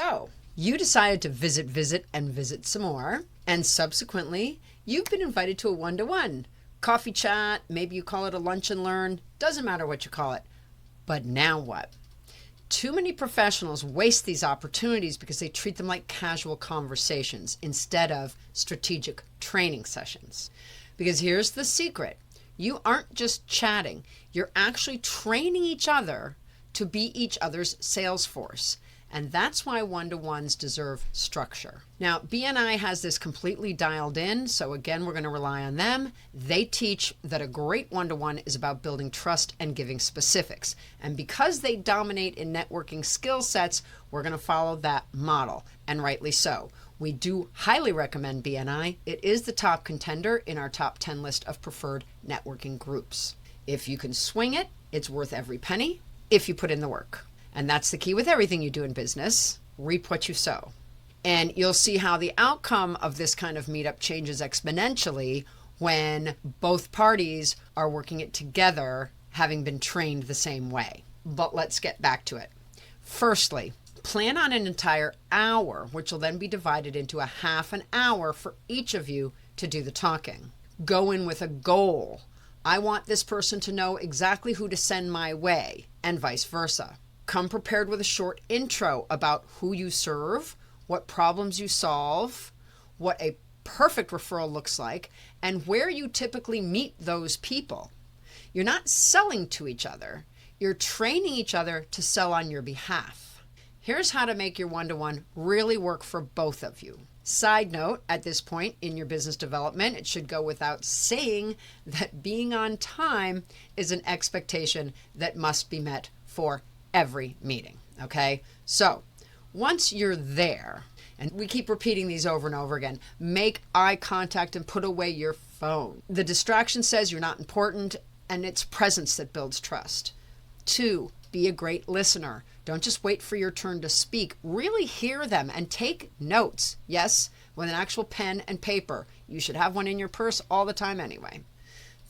So you decided to visit, and visit some more. And subsequently, you've been invited to a one-to-one coffee chat. Maybe you call it a lunch and learn. Doesn't matter what you call it. But now what? Too many professionals waste these opportunities because they treat them like casual conversations instead of strategic training sessions. Because here's the secret. You aren't just chatting. You're actually training each other to be each other's sales force. And that's why one-to-ones deserve structure. Now, BNI has this completely dialed in, so again, we're going to rely on them. They teach that a great one-to-one is about building trust and giving specifics. And because they dominate in networking skill sets, we're going to follow that model, and rightly so. We do highly recommend BNI. It is the top contender in our top 10 list of preferred networking groups. If you can swing it, it's worth every penny if you put in the work. And that's the key with everything you do in business. Reap what you sow. And you'll see how the outcome of this kind of meetup changes exponentially when both parties are working it together, having been trained the same way. But let's get back to it. Firstly, plan on an entire hour, which will then be divided into a half an hour for each of you to do the talking. Go in with a goal. I want this person to know exactly who to send my way, and vice versa. Come prepared with a short intro about who you serve, what problems you solve, what a perfect referral looks like, and where you typically meet those people. You're not selling to each other. You're training each other to sell on your behalf. Here's how to make your one-to-one really work for both of you. Side note, at this point in your business development, it should go without saying that being on time is an expectation that must be met for every meeting. Okay. So once you're there, and we keep repeating these over and over again, make eye contact and put away your phone. The distraction says you're not important, and it's presence that builds trust. 2, be a great listener. Don't just wait for your turn to speak. Really hear them and take notes. Yes, with an actual pen and paper. You should have one in your purse all the time anyway.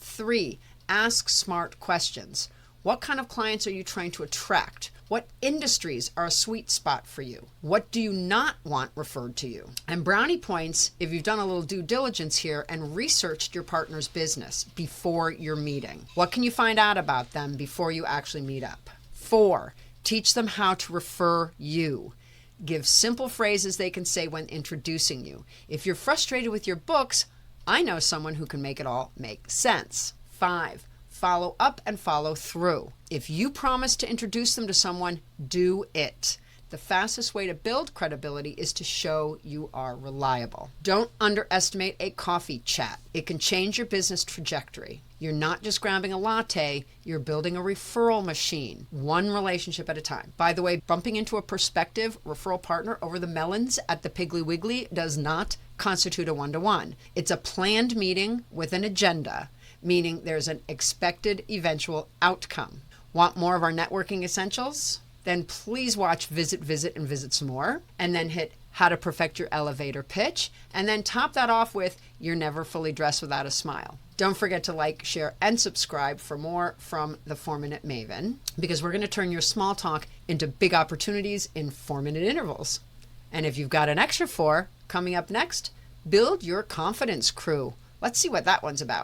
3, ask smart questions. What kind of clients are you trying to attract? What industries are a sweet spot for you? What do you not want referred to you? And brownie points if you've done a little due diligence here and researched your partner's business before your meeting. What can you find out about them before you actually meet up? 4, teach them how to refer you. Give simple phrases they can say when introducing you. If you're frustrated with your books, I know someone who can make it all make sense. 5, follow up and follow through. If you promise to introduce them to someone, do it. The fastest way to build credibility is to show you are reliable. Don't underestimate a coffee chat. It can change your business trajectory. You're not just grabbing a latte, you're building a referral machine, one relationship at a time. By the way, bumping into a prospective referral partner over the melons at the Piggly Wiggly does not constitute a one-to-one. It's a planned meeting with an agenda, meaning there's an expected eventual outcome. Want more of our networking essentials? Then please watch Visit, and Visit Some More, and then hit How to Perfect Your Elevator Pitch, and then top that off with You're Never Fully Dressed Without a Smile. Don't forget to like, share, and subscribe for more from the 4-Minute Maven, because we're going to turn your small talk into big opportunities in 4-minute intervals. And if you've got an extra 4, coming up next, build your confidence crew. Let's see what that one's about.